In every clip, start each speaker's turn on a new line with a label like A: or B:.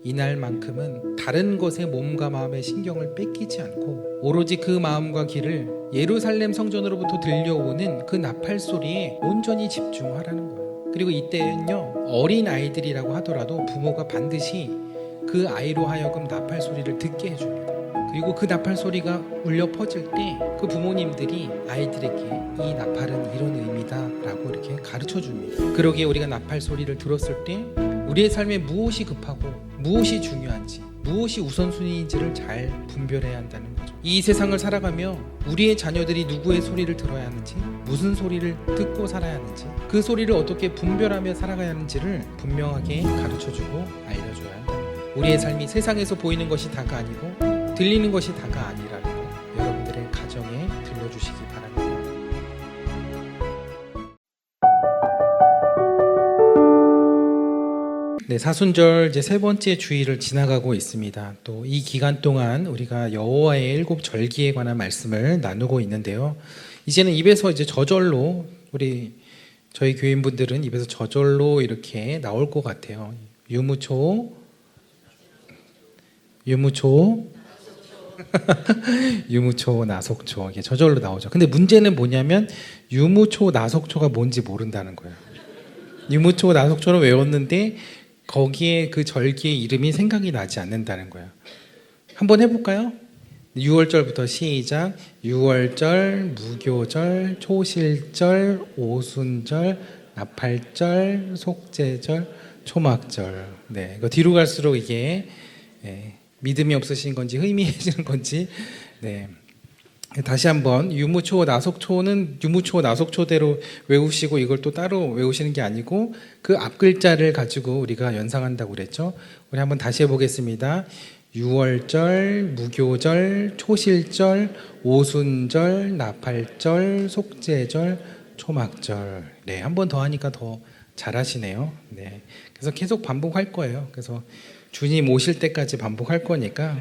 A: 이날만큼은 다른 것에 몸과 마음의 신경을 뺏기지 않고 오로지 그 마음과 귀를 예루살렘 성전으로부터 들려오는 그 나팔 소리에 온전히 집중하라는 거예요. 그리고 이때는요, 어린 아이들이라고 하더라도 부모가 반드시 그 아이로 하여금 나팔 소리를 듣게 해줍니다. 그리고 그 나팔 소리가 울려 퍼질 때 그 부모님들이 아이들에게 이 나팔은 이런 의미다 라고 이렇게 가르쳐 줍니다. 그러기에 우리가 나팔 소리를 들었을 때 우리의 삶에 무엇이 급하고 무엇이 중요한지, 무엇이 우선순위인지를 잘 분별해야 한다는 거죠. 이 세상을 살아가며 우리의 자녀들이 누구의 소리를 들어야 하는지, 무슨 소리를 듣고 살아야 하는지, 그 소리를 어떻게 분별하며 살아가야 하는지를 분명하게 가르쳐주고 알려줘야 한다. 우리의 삶이 세상에서 보이는 것이 다가 아니고 들리는 것이 다가 아니라는 거 여러분들의 가정에 들려주시기 바랍니다. 네, 사순절 이제 세 번째 주일을 지나가고 있습니다. 또 이 기간 동안 우리가 여호와의 일곱 절기에 관한 말씀을 나누고 있는데요. 이제는 입에서 이제 저절로 저희 교인분들은 입에서 저절로 이렇게 나올 것 같아요. 유무초, 유무초, 나속초 이게 저절로 나오죠. 근데 문제는 뭐냐면 유무초, 나속초가 뭔지 모른다는 거예요. 유무초, 나속초는 외웠는데 거기에 그 절기의 이름이 생각이 나지 않는다는 거예요. 한번 해볼까요? 6월절부터 시작. 6월절, 무교절, 초실절, 오순절, 나팔절, 속죄절, 초막절. 네, 이거 뒤로 갈수록 이게 믿음이 없으신 건지 의미해지는 건지. 네. 다시 한번 유무초 나속초는 유무초 나속초대로 외우시고 이걸 또 따로 외우시는 게 아니고 그 앞 글자를 가지고 우리가 연상한다고 그랬죠. 우리 한번 다시 해보겠습니다. 6월절, 무교절, 초실절, 오순절, 나팔절, 속죄절, 초막절. 네, 한 번 더 하니까 더 잘하시네요. 네, 그래서 계속 반복할 거예요. 그래서 주님 오실 때까지 반복할 거니까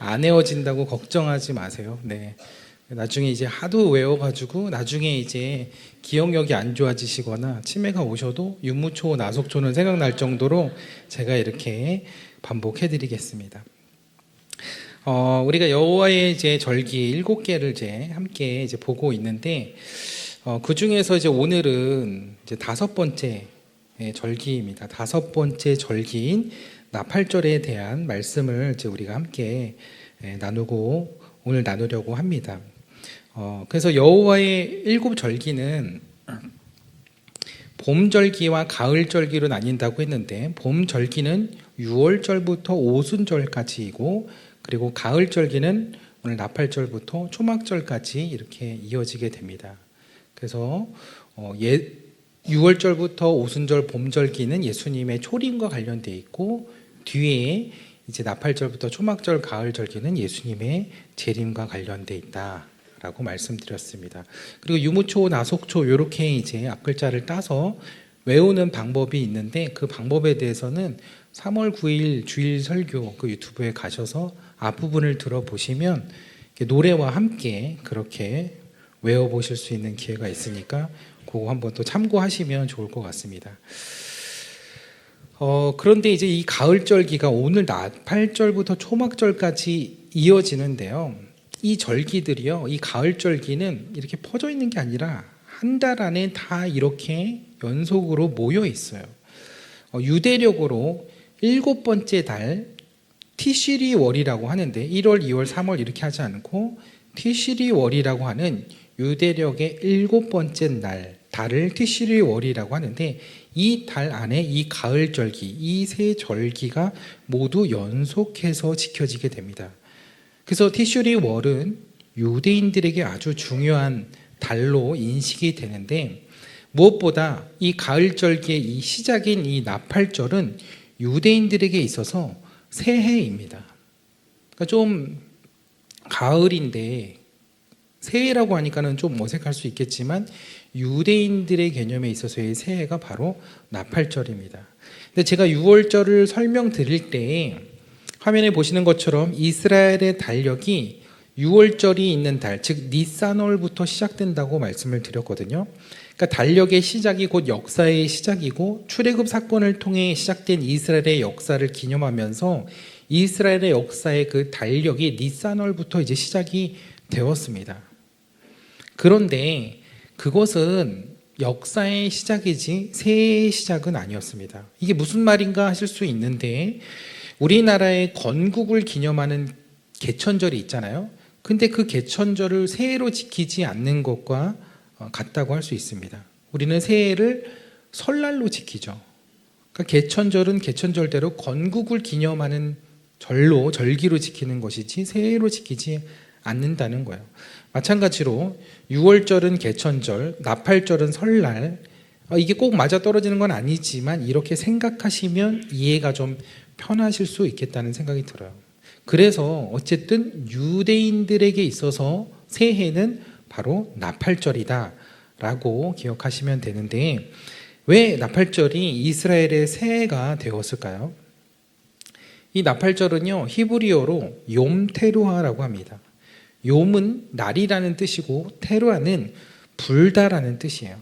A: 안 외워진다고 걱정하지 마세요. 네. 나중에 이제 하도 외워가지고 나중에 이제 기억력이 안 좋아지시거나 치매가 오셔도 유무초, 나속초는 생각날 정도로 제가 이렇게 반복해드리겠습니다. 우리가 여호와의 이제 절기 7개를 이제 함께 이제 보고 있는데 그 중에서 이제 오늘은 이제 5번째 절기입니다. 5번째 절기인 나팔절에 대한 말씀을 이제 우리가 함께 오늘 나누려고 합니다. 그래서 여호와의 7절기는 봄절기와 가을절기로 나뉜다고 했는데 봄절기는 6월절부터 오순절까지이고 그리고 가을절기는 오늘 나팔절부터 초막절까지 이렇게 이어지게 됩니다. 그래서 6월절부터 오순절 봄절기는 예수님의 초림과 관련되어 있고 뒤에 이제 나팔절부터 초막절 가을절기는 예수님의 재림과 관련되어 있다라고 말씀드렸습니다. 그리고 유무초, 나속초 이렇게 이제 앞글자를 따서 외우는 방법이 있는데 그 방법에 대해서는 3월 9일 주일 설교 그 유튜브에 가셔서 앞부분을 들어보시면 노래와 함께 그렇게 외워보실 수 있는 기회가 있으니까 그거 한번 또 참고하시면 좋을 것 같습니다. 그런데 이제 이 가을절기가 오늘 나팔절부터 초막절까지 이어지는데요. 이 절기들이요, 이 가을절기는 이렇게 퍼져 있는 게 아니라 한 달 안에 다 이렇게 연속으로 모여 있어요. 유대력으로 7번째 달 티시리월이라고 하는데 1월, 2월, 3월 이렇게 하지 않고 티시리월이라고 하는 유대력의 7번째 달을 티시리월이라고 하는데 이 달 안에 이 가을절기, 이 세 절기가 모두 연속해서 지켜지게 됩니다. 그래서 티시리월은 유대인들에게 아주 중요한 달로 인식이 되는데 무엇보다 이 가을절기의 이 시작인 이 나팔절은 유대인들에게 있어서 새해입니다. 그러니까 좀 가을인데 새해라고 하니까는 좀 어색할 수 있겠지만 유대인들의 개념에 있어서의 새해가 바로 나팔절입니다. 근데 제가 6월절을 설명드릴 때 화면에 보시는 것처럼 이스라엘의 달력이 6월절이 있는 달, 즉 니산월부터 시작된다고 말씀을 드렸거든요. 그러니까 달력의 시작이 곧 역사의 시작이고 출애굽 사건을 통해 시작된 이스라엘의 역사를 기념하면서 이스라엘의 역사의 그 달력이 니산월부터 이제 시작이 되었습니다. 그런데 그것은 역사의 시작이지 새해의 시작은 아니었습니다. 이게 무슨 말인가 하실 수 있는데 우리나라의 건국을 기념하는 개천절이 있잖아요. 근데 그 개천절을 새해로 지키지 않는 것과 같다고 할 수 있습니다. 우리는 새해를 설날로 지키죠. 그러니까 개천절은 개천절대로 건국을 기념하는 절기로 지키는 것이지 새해로 지키지 않는다는 거예요. 마찬가지로 6월절은 개천절, 나팔절은 설날. 이게 꼭 맞아떨어지는 건 아니지만 이렇게 생각하시면 이해가 좀 편하실 수 있겠다는 생각이 들어요. 그래서 어쨌든 유대인들에게 있어서 새해는 바로 나팔절이다 라고 기억하시면 되는데 왜 나팔절이 이스라엘의 새해가 되었을까요? 이 나팔절은요 히브리어로 욤테루아라고 합니다. 욤은 날이라는 뜻이고 테루아는 불다라는 뜻이에요.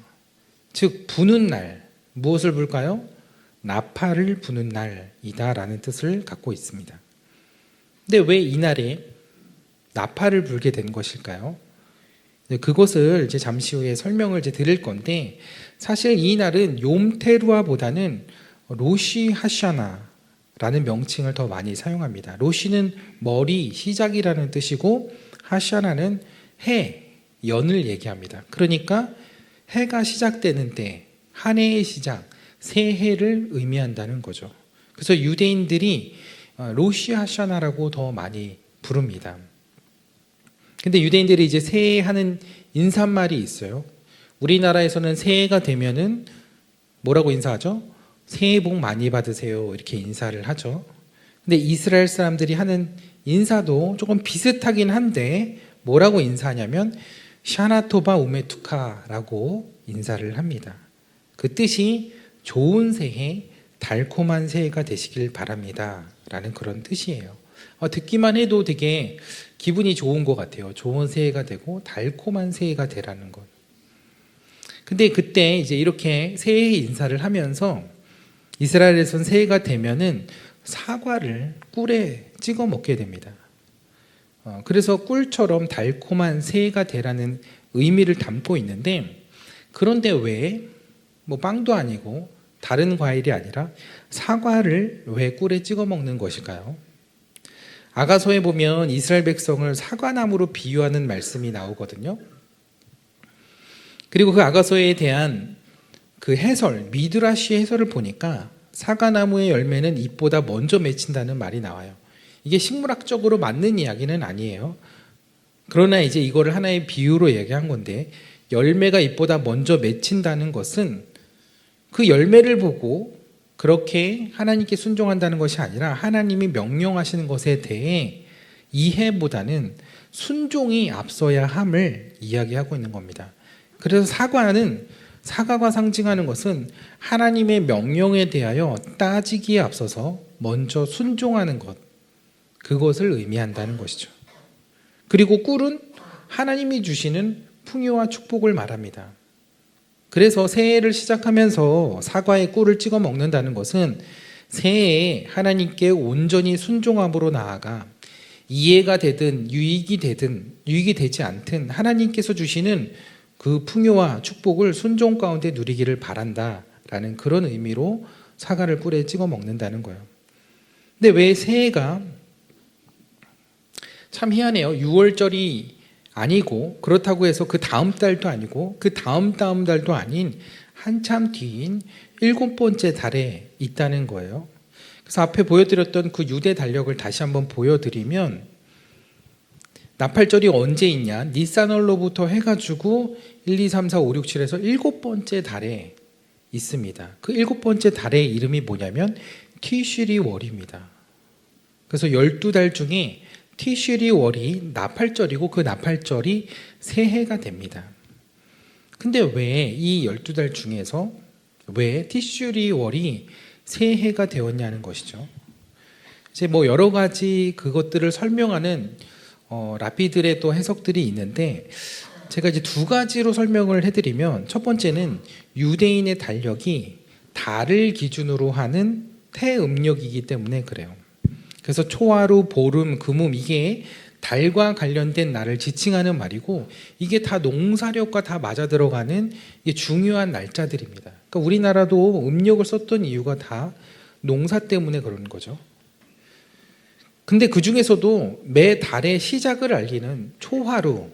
A: 즉 부는 날, 무엇을 불까요? 나팔을 부는 날이다라는 뜻을 갖고 있습니다. 근데 왜 이날에 나팔을 불게 된 것일까요? 그것을 이제 잠시 후에 설명을 이제 드릴 건데 사실 이 날은 욤테루아보다는 로시 하샤나라는 명칭을 더 많이 사용합니다. 로시는 머리, 시작이라는 뜻이고 하샤나는 해, 연을 얘기합니다. 그러니까 해가 시작되는 때, 한 해의 시작, 새해를 의미한다는 거죠. 그래서 유대인들이 로시 하샤나라고 더 많이 부릅니다. 근데 유대인들이 이제 새해 하는 인사말이 있어요. 우리나라에서는 새해가 되면은 뭐라고 인사하죠? 새해 복 많이 받으세요. 이렇게 인사를 하죠. 근데 이스라엘 사람들이 하는 인사도 조금 비슷하긴 한데 뭐라고 인사하냐면 샤나토바 우메투카라고 인사를 합니다. 그 뜻이 좋은 새해, 달콤한 새해가 되시길 바랍니다 라는 그런 뜻이에요. 듣기만 해도 되게 기분이 좋은 것 같아요. 좋은 새해가 되고 달콤한 새해가 되라는 것. 근데 그때 이제 이렇게 새해 인사를 하면서 이스라엘에선 새해가 되면은 사과를 꿀에 찍어 먹게 됩니다. 그래서 꿀처럼 달콤한 새해가 되라는 의미를 담고 있는데 그런데 왜 뭐 빵도 아니고 다른 과일이 아니라 사과를 왜 꿀에 찍어 먹는 것일까요? 아가서에 보면 이스라엘 백성을 사과나무로 비유하는 말씀이 나오거든요. 그리고 그 아가서에 대한 그 해설, 미드라시 해설을 보니까 사과나무의 열매는 잎보다 먼저 맺힌다는 말이 나와요. 이게 식물학적으로 맞는 이야기는 아니에요. 그러나 이제 이거를 하나의 비유로 얘기한 건데 열매가 잎보다 먼저 맺힌다는 것은 그 열매를 보고 그렇게 하나님께 순종한다는 것이 아니라 하나님이 명령하시는 것에 대해 이해보다는 순종이 앞서야 함을 이야기하고 있는 겁니다. 그래서 사과가 상징하는 것은 하나님의 명령에 대하여 따지기에 앞서서 먼저 순종하는 것, 그것을 의미한다는 것이죠. 그리고 꿀은 하나님이 주시는 풍요와 축복을 말합니다. 그래서 새해를 시작하면서 사과에 꿀을 찍어 먹는다는 것은 새해에 하나님께 온전히 순종함으로 나아가 이해가 되든 유익이 되지 않든 하나님께서 주시는 그 풍요와 축복을 순종 가운데 누리기를 바란다라는 그런 의미로 사과를 꿀에 찍어 먹는다는 거예요. 근데 왜 새해가 참 희한해요. 6월절이 아니고 그렇다고 해서 그 다음 달도 아니고 그 다음 달도 아닌 한참 뒤인 7번째 달에 있다는 거예요. 그래서 앞에 보여드렸던 그 유대 달력을 다시 한번 보여드리면 나팔절이 언제 있냐? 니산월로부터 해가지고 1, 2, 3, 4, 5, 6, 7에서 7번째 달에 있습니다. 그 7번째 달의 이름이 뭐냐면 티슈리 월입니다. 그래서 12달 중에 티슈리 월이 나팔절이고 그 나팔절이 새해가 됩니다. 근데 왜 이 12달 중에서 왜 티슈리 월이 새해가 되었냐는 것이죠. 이제 뭐 여러 가지 그것들을 설명하는 라피들의 또 해석들이 있는데 제가 이제 두 가지로 설명을 해드리면, 첫 번째는 유대인의 달력이 달을 기준으로 하는 태음력이기 때문에 그래요. 그래서 초하루, 보름, 금음, 이게 달과 관련된 날을 지칭하는 말이고, 이게 다 농사력과 다 맞아 들어가는 이게 중요한 날짜들입니다. 그러니까 우리나라도 음력을 썼던 이유가 다 농사 때문에 그런 거죠. 근데 그 중에서도 매 달의 시작을 알리는 초하루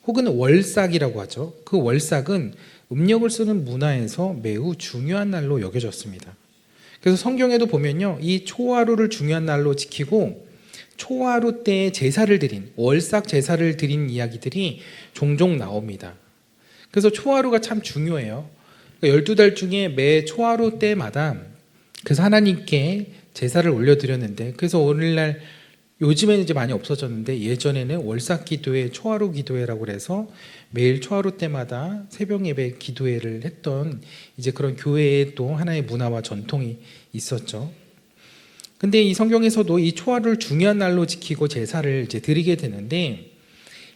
A: 혹은 월삭이라고 하죠. 그 월삭은 음력을 쓰는 문화에서 매우 중요한 날로 여겨졌습니다. 그래서 성경에도 보면요, 이 초하루를 중요한 날로 지키고 초하루 때 제사를 드린, 월삭 제사를 드린 이야기들이 종종 나옵니다. 그래서 초하루가 참 중요해요. 12달 중에 매 초하루 때마다 그래서 하나님께 제사를 올려드렸는데, 그래서 오늘날 요즘에는 이제 많이 없어졌는데, 예전에는 월삭 기도회, 초하루 기도회라고 해서 매일 초하루 때마다 새벽 예배 기도회를 했던 이제 그런 교회의 또 하나의 문화와 전통이 있었죠. 근데 이 성경에서도 이 초하루를 중요한 날로 지키고 제사를 이제 드리게 되는데,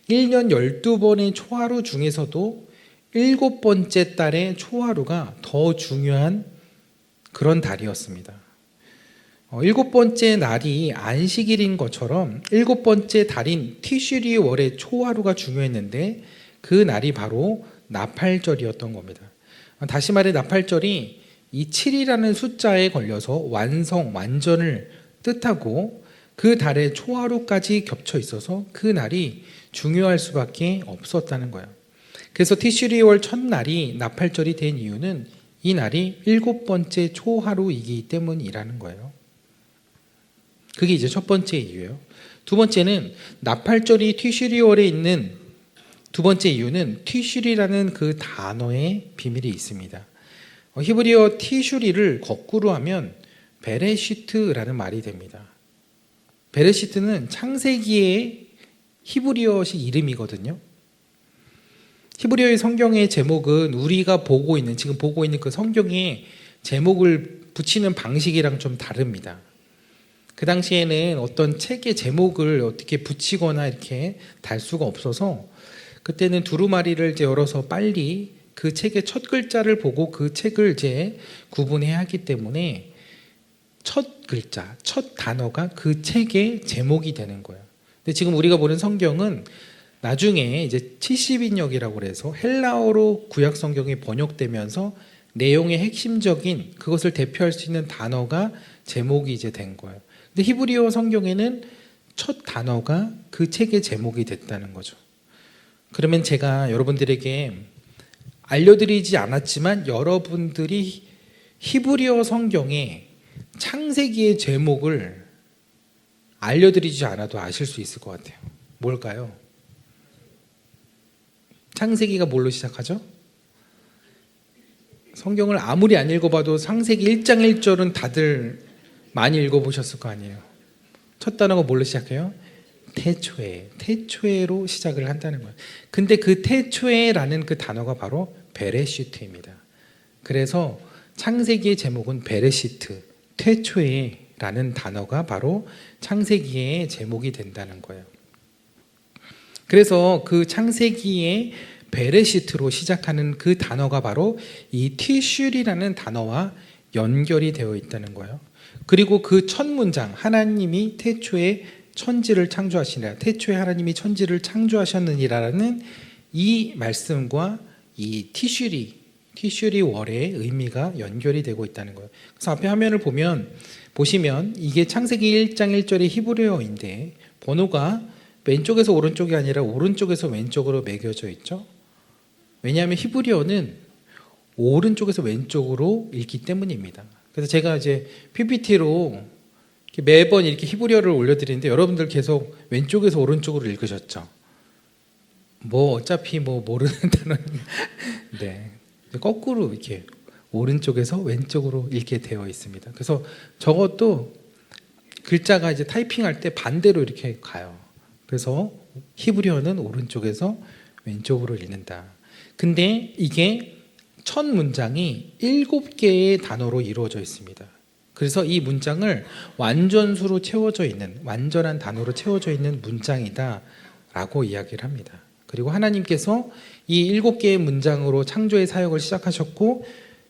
A: 1년 12번의 초하루 중에서도 7번째 달의 초하루가 더 중요한 그런 달이었습니다. 7번째 날이 안식일인 것처럼 7번째 달인 티슈리 월의 초하루가 중요했는데, 그 날이 바로 나팔절이었던 겁니다. 다시 말해 나팔절이 이 7이라는 숫자에 걸려서 완성, 완전을 뜻하고 그 달의 초하루까지 겹쳐 있어서 그 날이 중요할 수밖에 없었다는 거예요. 그래서 티슈리 월 첫날이 나팔절이 된 이유는 이 날이 7번째 초하루이기 때문이라는 거예요. 그게 이제 첫 번째 이유예요. 두 번째는 나팔절이 티슈리월에 있는 두 번째 이유는 티슈리라는 그 단어의 비밀이 있습니다. 히브리어 티슈리를 거꾸로 하면 베레시트라는 말이 됩니다. 베레시트는 창세기의 히브리어식 이름이거든요. 히브리어의 성경의 제목은 우리가 보고 있는, 지금 보고 있는 그 성경의 제목을 붙이는 방식이랑 좀 다릅니다. 그 당시에는 어떤 책의 제목을 어떻게 붙이거나 이렇게 달 수가 없어서, 그때는 두루마리를 이제 열어서 빨리 그 책의 첫 글자를 보고 그 책을 이제 구분해야 하기 때문에 첫 글자, 첫 단어가 그 책의 제목이 되는 거예요. 근데 지금 우리가 보는 성경은 나중에 이제 70인역이라고 해서 헬라어로 구약 성경이 번역되면서 내용의 핵심적인 그것을 대표할 수 있는 단어가 제목이 이제 된 거예요. 근데 히브리어 성경에는 첫 단어가 그 책의 제목이 됐다는 거죠. 그러면 제가 여러분들에게 알려드리지 않았지만 여러분들이 히브리어 성경의 창세기의 제목을 알려드리지 않아도 아실 수 있을 것 같아요. 뭘까요? 창세기가 뭘로 시작하죠? 성경을 아무리 안 읽어봐도 창세기 1장 1절은 다들 많이 읽어보셨을 거 아니에요. 첫 단어가 뭘로 시작해요? 태초에, 태초에로 시작을 한다는 거예요. 근데 그 태초에라는 그 단어가 바로 베레시트입니다. 그래서 창세기의 제목은 베레시트, 태초에라는 단어가 바로 창세기의 제목이 된다는 거예요. 그래서 그 창세기의 베레시트로 시작하는 그 단어가 바로 이 티슈리라는 단어와 연결이 되어 있다는 거예요. 그리고 그 첫 문장, 하나님이 태초에 천지를 창조하시니라, 태초에 하나님이 천지를 창조하셨느니라는 이 말씀과 이 티슈리 월의 의미가 연결이 되고 있다는 거예요. 그래서 앞에 화면을 보시면 이게 창세기 1장 1절의 히브리어인데 번호가 왼쪽에서 오른쪽이 아니라 오른쪽에서 왼쪽으로 매겨져 있죠. 왜냐하면 히브리어는 오른쪽에서 왼쪽으로 읽기 때문입니다. 그래서 제가 이제 PPT로 매번 이렇게 히브리어를 올려드리는데 여러분들 계속 왼쪽에서 오른쪽으로 읽으셨죠? 어차피 모르는 단어는 네, 거꾸로 이렇게 오른쪽에서 왼쪽으로 읽게 되어 있습니다. 그래서 저것도 글자가 이제 타이핑할 때 반대로 이렇게 가요. 그래서 히브리어는 오른쪽에서 왼쪽으로 읽는다. 근데 이게 첫 문장이 7개의 단어로 이루어져 있습니다. 그래서 이 문장을 완전수로 채워져 있는, 완전한 단어로 채워져 있는 문장이다 라고 이야기를 합니다. 그리고 하나님께서 이 7개의 문장으로 창조의 사역을 시작하셨고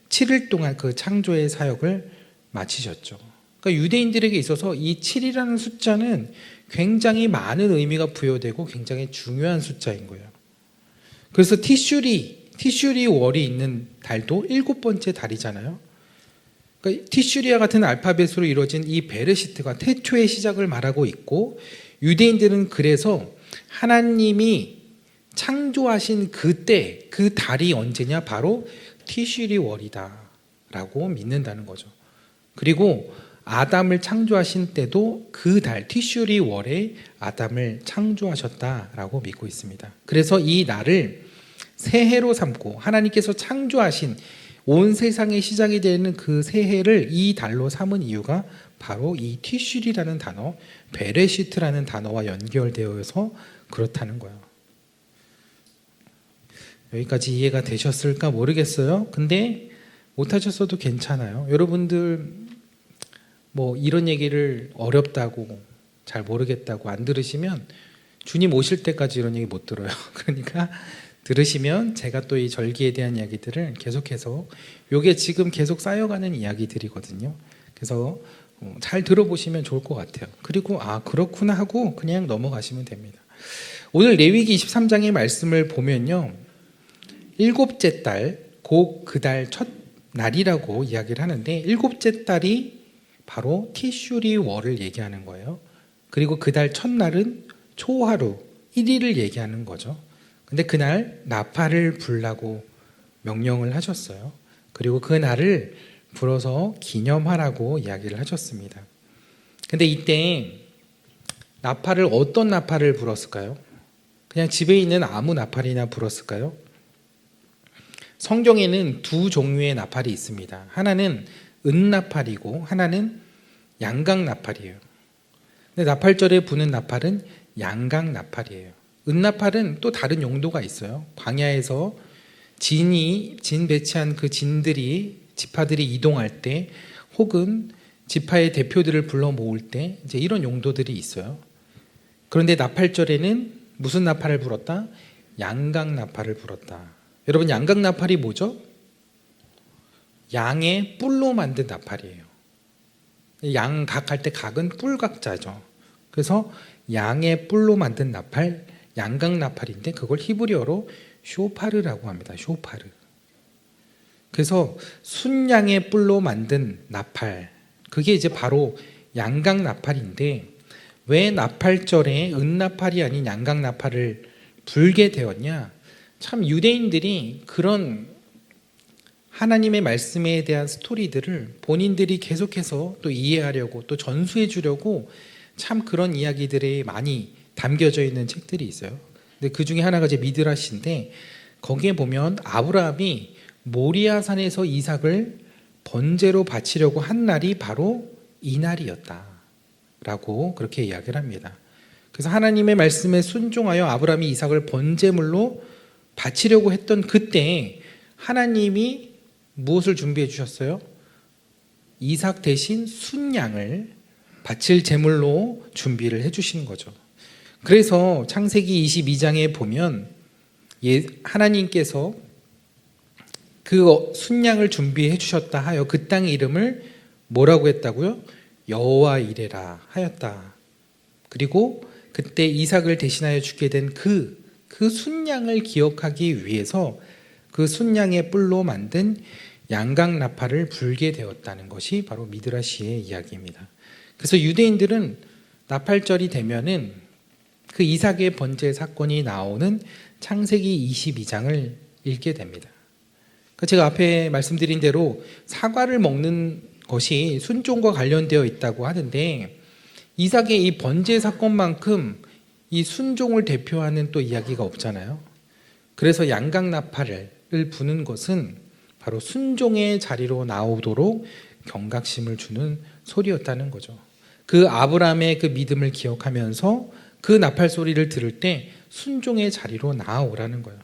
A: 7일 동안 그 창조의 사역을 마치셨죠. 그러니까 유대인들에게 있어서 이 7이라는 숫자는 굉장히 많은 의미가 부여되고 굉장히 중요한 숫자인 거예요. 그래서 티슈리 월이 있는 달도 7번째 달이잖아요. 그러니까 티슈리아 같은 알파벳으로 이루어진 이 베르시트가 태초의 시작을 말하고 있고, 유대인들은 그래서 하나님이 창조하신 그때 그 달이 언제냐, 바로 티슈리 월이다 라고 믿는다는 거죠. 그리고 아담을 창조하신 때도 그 달 티슈리 월에 아담을 창조하셨다라고 믿고 있습니다. 그래서 이 날을 새해로 삼고 하나님께서 창조하신 온 세상의 시작이 되는 그 새해를 이 달로 삼은 이유가 바로 이 티슈리라는 단어, 베레시트라는 단어와 연결되어서 그렇다는 거예요. 여기까지 이해가 되셨을까 모르겠어요. 근데 못하셨어도 괜찮아요. 여러분들 뭐 이런 얘기를 어렵다고, 잘 모르겠다고 안 들으시면 주님 오실 때까지 이런 얘기 못 들어요. 그러니까 들으시면 제가 또 이 절기에 대한 이야기들을 계속해서, 요게 지금 계속 쌓여가는 이야기들이거든요. 그래서 잘 들어보시면 좋을 것 같아요. 그리고 그렇구나 하고 그냥 넘어가시면 됩니다. 오늘 레위기 23장의 말씀을 보면요, 7째 달, 곧 그 달 첫 날이라고 이야기를 하는데, 7째 달이 바로 티슈리 월을 얘기하는 거예요. 그리고 그 달 첫날은 초하루 1일을 얘기하는 거죠. 근데 그날 나팔을 불라고 명령을 하셨어요. 그리고 그 날을 불어서 기념하라고 이야기를 하셨습니다. 근데 이때 나팔을, 어떤 나팔을 불었을까요? 그냥 집에 있는 아무 나팔이나 불었을까요? 성경에는 두 종류의 나팔이 있습니다. 하나는 은나팔이고 하나는 양강나팔이에요. 근데 나팔절에 부는 나팔은 양강나팔이에요. 은나팔은 또 다른 용도가 있어요. 광야에서 진 배치한 그 지파들이 이동할 때, 혹은 지파의 대표들을 불러 모을 때 이제 이런 용도들이 있어요. 그런데 나팔절에는 무슨 나팔을 불었다? 양강나팔을 불었다. 여러분, 양강나팔이 뭐죠? 양의 뿔로 만든 나팔이에요. 양각 할 때 각은 뿔각자죠. 그래서 양의 뿔로 만든 나팔, 양강나팔인데 그걸 히브리어로 쇼파르라고 합니다. 쇼파르. 그래서 순양의 뿔로 만든 나팔, 그게 이제 바로 양강나팔인데, 왜 나팔절에 은나팔이 아닌 양강나팔을 불게 되었냐? 참 유대인들이 그런 하나님의 말씀에 대한 스토리들을 본인들이 계속해서 또 이해하려고, 또 전수해 주려고 참 그런 이야기들이 많이 담겨져 있는 책들이 있어요. 근데 그 중에 하나가 이제 미드라시인데, 거기에 보면 아브라함이 모리아산에서 이삭을 번제로 바치려고 한 날이 바로 이 날이었다라고 그렇게 이야기를 합니다. 그래서 하나님의 말씀에 순종하여 아브라함이 이삭을 번제물로 바치려고 했던 그때 하나님이 무엇을 준비해 주셨어요? 이삭 대신 순양을 바칠 제물로 준비를 해 주신 거죠. 그래서 창세기 22장에 보면 하나님께서 그 순양을 준비해 주셨다 하여 그 땅의 이름을 뭐라고 했다고요? 여호와 이레라 하였다. 그리고 그때 이삭을 대신하여 죽게 된 그 순양을 기억하기 위해서 그 순양의 뿔로 만든 양강나팔을 불게 되었다는 것이 바로 미드라시의 이야기입니다. 그래서 유대인들은 나팔절이 되면은 그 이삭의 번제 사건이 나오는 창세기 22장을 읽게 됩니다. 제가 앞에 말씀드린 대로 사과를 먹는 것이 순종과 관련되어 있다고 하는데, 이삭의 이 번제 사건만큼 이 순종을 대표하는 또 이야기가 없잖아요. 그래서 양강나팔을 부는 것은 바로 순종의 자리로 나오도록 경각심을 주는 소리였다는 거죠. 그 아브라함의 그 믿음을 기억하면서 그 나팔 소리를 들을 때 순종의 자리로 나아오라는 거예요.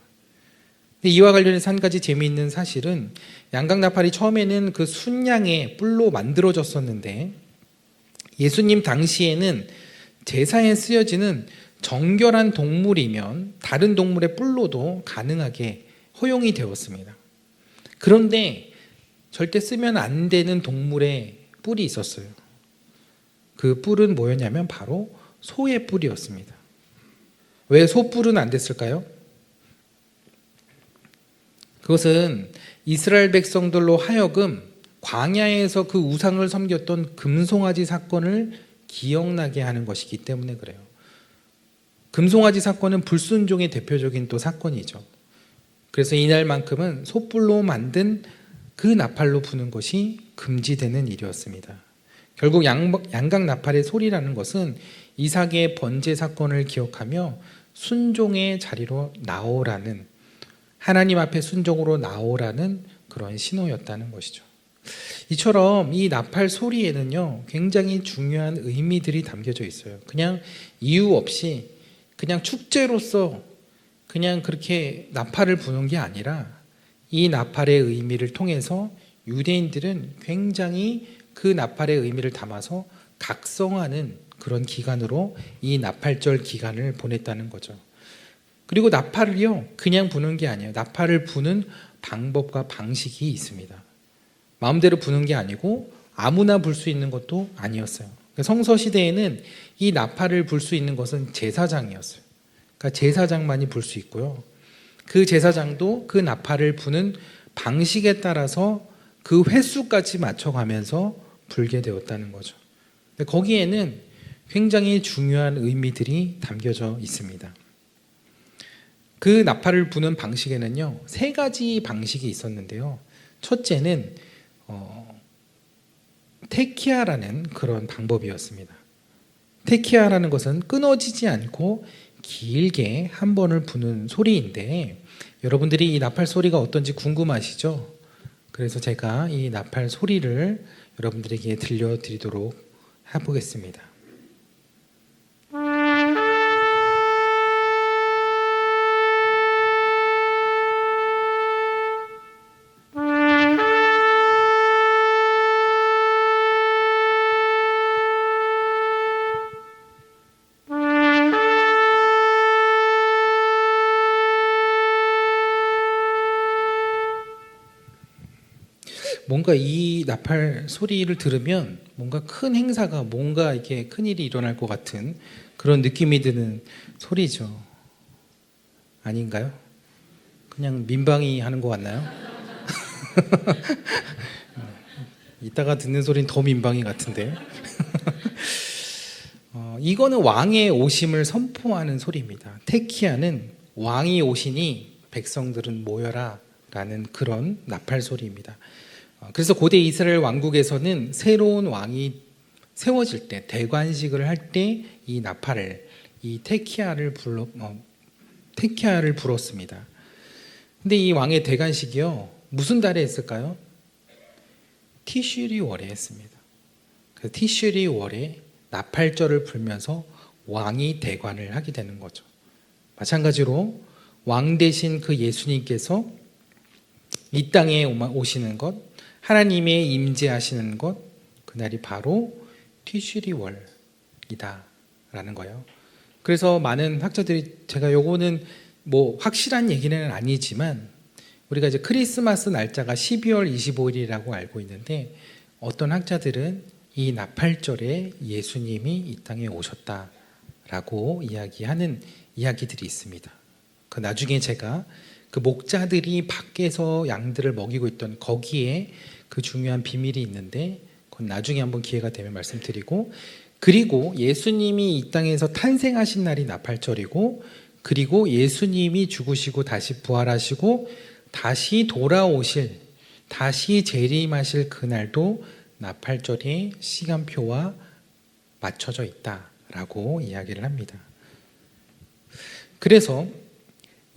A: 이와 관련해서 한 가지 재미있는 사실은, 양강나팔이 처음에는 그 순양의 뿔로 만들어졌었는데, 예수님 당시에는 제사에 쓰여지는 정결한 동물이면 다른 동물의 뿔로도 가능하게 허용이 되었습니다. 그런데 절대 쓰면 안 되는 동물의 뿔이 있었어요. 그 뿔은 뭐였냐면 바로 소의 뿔이었습니다. 왜 소뿔은 안 됐을까요? 그것은 이스라엘 백성들로 하여금 광야에서 그 우상을 섬겼던 금송아지 사건을 기억나게 하는 것이기 때문에 그래요. 금송아지 사건은 불순종의 대표적인 또 사건이죠. 그래서 이날만큼은 소뿔로 만든 그 나팔로 부는 것이 금지되는 일이었습니다. 결국 양각 나팔의 소리라는 것은 이삭의 번제 사건을 기억하며 순종의 자리로 나오라는, 하나님 앞에 순종으로 나오라는 그런 신호였다는 것이죠. 이처럼 이 나팔 소리에는요, 굉장히 중요한 의미들이 담겨져 있어요. 그냥 이유 없이 그냥 축제로서 그냥 그렇게 나팔을 부는 게 아니라 이 나팔의 의미를 통해서 유대인들은 굉장히 그 나팔의 의미를 담아서 각성하는 그런 기간으로 이 나팔절 기간을 보냈다는 거죠. 그리고 나팔을요, 그냥 부는 게 아니에요. 나팔을 부는 방법과 방식이 있습니다. 마음대로 부는 게 아니고 아무나 불 수 있는 것도 아니었어요. 성서 시대에는 이 나팔을 불 수 있는 것은 제사장이었어요. 그러니까 제사장만이 불 수 있고요. 그 제사장도 그 나팔을 부는 방식에 따라서 그 횟수까지 맞춰가면서 불게 되었다는 거죠. 거기에는 굉장히 중요한 의미들이 담겨져 있습니다. 그 나팔을 부는 방식에는요, 3가지 방식이 있었는데요. 첫째는 테키아라는 그런 방법이었습니다. 테키아라는 것은 끊어지지 않고 길게 한 번을 부는 소리인데, 여러분들이 이 나팔 소리가 어떤지 궁금하시죠? 그래서 제가 이 나팔 소리를 여러분들에게 들려드리도록 해보겠습니다. 뭔가 이 나팔 소리를 들으면 뭔가 큰 행사가, 뭔가 이렇게 큰 일이 일어날 것 같은 그런 느낌이 드는 소리죠. 아닌가요? 그냥 민방위 하는 것 같나요? 이따가 듣는 소리는 더 민방위 같은데. 이거는 왕의 오심을 선포하는 소리입니다. 테키아는 왕이 오시니 백성들은 모여라 라는 그런 나팔 소리입니다. 그래서 고대 이스라엘 왕국에서는 새로운 왕이 세워질 때, 대관식을 할 때 이 나팔을, 이 테키아를 불었습니다. 근데 이 왕의 대관식이요, 무슨 달에 했을까요? 티슈리 월에 했습니다. 그래서 티슈리 월에 나팔절을 불면서 왕이 대관을 하게 되는 거죠. 마찬가지로 왕 대신 그 예수님께서 이 땅에 오시는 것, 하나님의 임재하시는 것, 그날이 바로 티슈리월이다 라는 거예요. 그래서 많은 학자들이, 제가 요거는 뭐 확실한 얘기는 아니지만 우리가 이제 크리스마스 날짜가 12월 25일이라고 알고 있는데, 어떤 학자들은 이 나팔절에 예수님이 이 땅에 오셨다라고 이야기하는 이야기들이 있습니다. 그 나중에 제가 그 목자들이 밖에서 양들을 먹이고 있던 거기에 그 중요한 비밀이 있는데, 그건 나중에 한번 기회가 되면 말씀드리고, 그리고 예수님이 이 땅에서 탄생하신 날이 나팔절이고, 그리고 예수님이 죽으시고 다시 부활하시고 다시 돌아오실, 다시 재림하실 그날도 나팔절의 시간표와 맞춰져 있다라고 이야기를 합니다. 그래서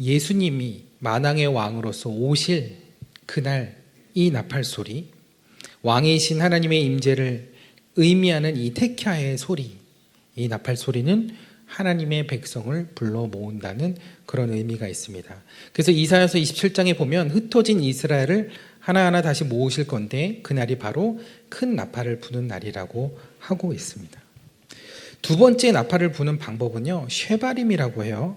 A: 예수님이 만왕의 왕으로서 오실 그날, 이 나팔 소리, 왕이신 하나님의 임재를 의미하는 이 테키아의 소리, 이 나팔 소리는 하나님의 백성을 불러 모은다는 그런 의미가 있습니다. 그래서 이사야서 27장에 보면 흩어진 이스라엘을 하나하나 다시 모으실 건데, 그날이 바로 큰 나팔을 부는 날이라고 하고 있습니다. 두 번째 나팔을 부는 방법은요, 쉐바림이라고 해요.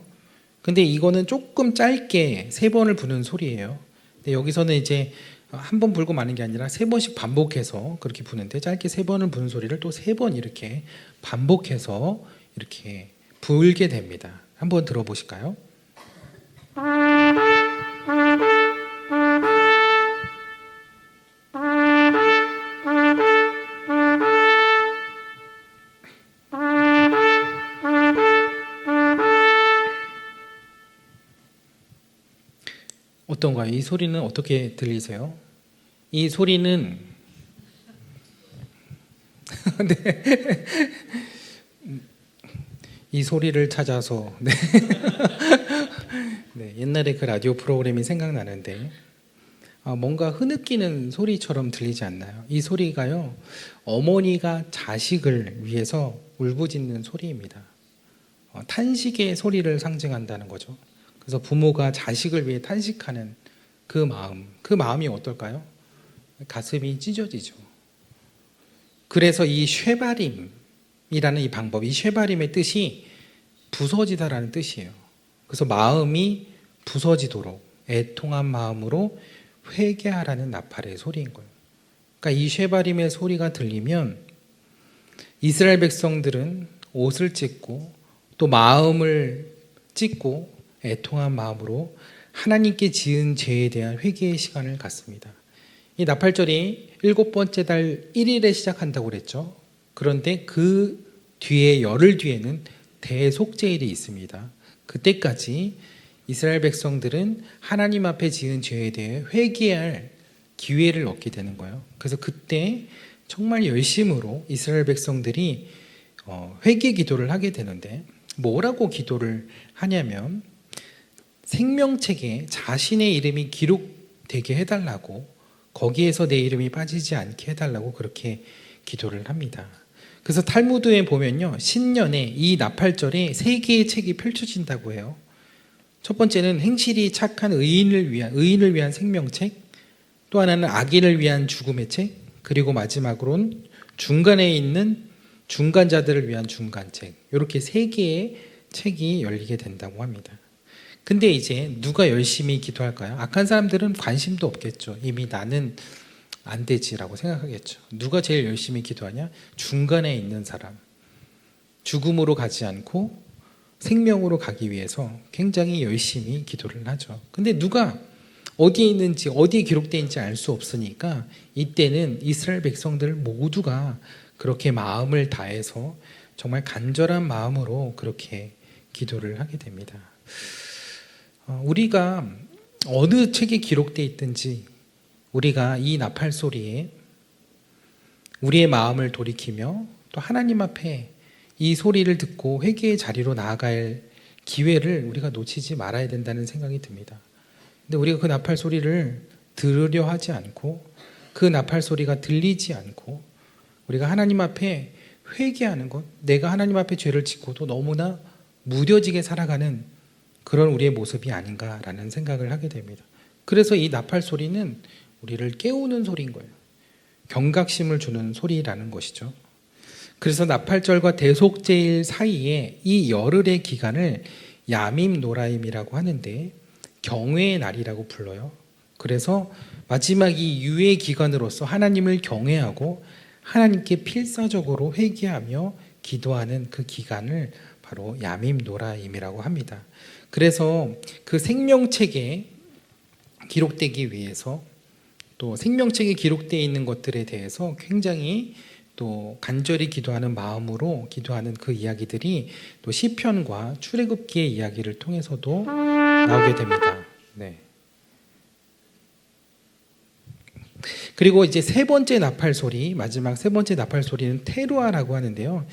A: 근데 이거는 조금 짧게 세 번을 부는 소리예요. 근데 여기서는 이제 한 번 불고 마는 게 아니라 세 번씩 반복해서 그렇게 부는데, 짧게 세 번을 부는 소리를 또 세 번 이렇게 반복해서 이렇게 불게 됩니다. 한번 들어보실까요? 어떤가요? 이 소리는 어떻게 들리세요? 이 소리는 네. 이 소리를 찾아서 네. 네, 옛날에 그 라디오 프로그램이 생각나는데 뭔가 흐느끼는 소리처럼 들리지 않나요? 이 소리가요, 어머니가 자식을 위해서 울부짖는 소리입니다. 탄식의 소리를 상징한다는 거죠. 그래서 부모가 자식을 위해 탄식하는 그 마음이 어떨까요? 가슴이 찢어지죠. 그래서 이 쉐바림이라는 이 방법, 이 쉐바림의 뜻이 부서지다라는 뜻이에요. 그래서 마음이 부서지도록 애통한 마음으로 회개하라는 나팔의 소리인 거예요. 그러니까 이 쉐바림의 소리가 들리면 이스라엘 백성들은 옷을 찢고 또 마음을 찢고 애통한 마음으로 하나님께 지은 죄에 대한 회개의 시간을 갖습니다. 이 나팔절이 7번째 달 1일에 시작한다고 그랬죠. 그런데 그 뒤에 열흘 뒤에는 대속죄일이 있습니다. 그때까지 이스라엘 백성들은 하나님 앞에 지은 죄에 대해 회개할 기회를 얻게 되는 거예요. 그래서 그때 정말 열심으로 이스라엘 백성들이 회개 기도를 하게 되는데, 뭐라고 기도를 하냐면 생명책에 자신의 이름이 기록되게 해달라고, 거기에서 내 이름이 빠지지 않게 해달라고 그렇게 기도를 합니다. 그래서 탈무드에 보면요, 신년에 이 나팔절에 3개의 책이 펼쳐진다고 해요. 첫 번째는 행실이 착한 의인을 위한 생명책, 또 하나는 악인을 위한 죽음의 책, 그리고 마지막으로는 중간에 있는 중간자들을 위한 중간책, 이렇게 3개의 책이 열리게 된다고 합니다. 근데 이제 누가 열심히 기도할까요? 악한 사람들은 관심도 없겠죠. 이미 나는 안 되지라고 생각하겠죠. 누가 제일 열심히 기도하냐? 중간에 있는 사람, 죽음으로 가지 않고 생명으로 가기 위해서 굉장히 열심히 기도를 하죠. 근데 누가 어디에 있는지, 어디에 기록되어 있는지 알 수 없으니까 이때는 이스라엘 백성들 모두가 그렇게 마음을 다해서 정말 간절한 마음으로 그렇게 기도를 하게 됩니다. 우리가 어느 책에 기록되어 있든지 우리가 이 나팔 소리에 우리의 마음을 돌이키며 또 하나님 앞에 이 소리를 듣고 회개의 자리로 나아갈 기회를 우리가 놓치지 말아야 된다는 생각이 듭니다. 근데 우리가 그 나팔 소리를 들으려 하지 않고, 그 나팔 소리가 들리지 않고 우리가 하나님 앞에 회개하는 것, 내가 하나님 앞에 죄를 짓고도 너무나 무뎌지게 살아가는 그런 우리의 모습이 아닌가라는 생각을 하게 됩니다. 그래서 이 나팔 소리는 우리를 깨우는 소리인 거예요. 경각심을 주는 소리라는 것이죠. 그래서 나팔절과 대속죄일 사이에 이 열흘의 기간을 야밈 노라임이라고 하는데 경외의 날이라고 불러요. 그래서 마지막 이 유예 기간으로서 하나님을 경외하고 하나님께 필사적으로 회개하며 기도하는 그 기간을 바로 야밈 노라임이라고 합니다. 그래서 그 생명책에 기록되기 위해서, 또 생명책에 기록되어 있는 것들에 대해서 굉장히 또 간절히 기도하는 마음으로 기도하는 그 이야기들이 또 시편과 출애굽기의 이야기를 통해서도 나오게 됩니다. 네. 그리고 이제 세 번째 나팔 소리, 마지막 세 번째 나팔 소리는 테루아라고 하는데요.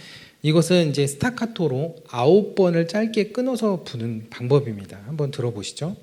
A: 이것은 이제 스타카토로 9번을 짧게 끊어서 부는 방법입니다. 한번 들어보시죠.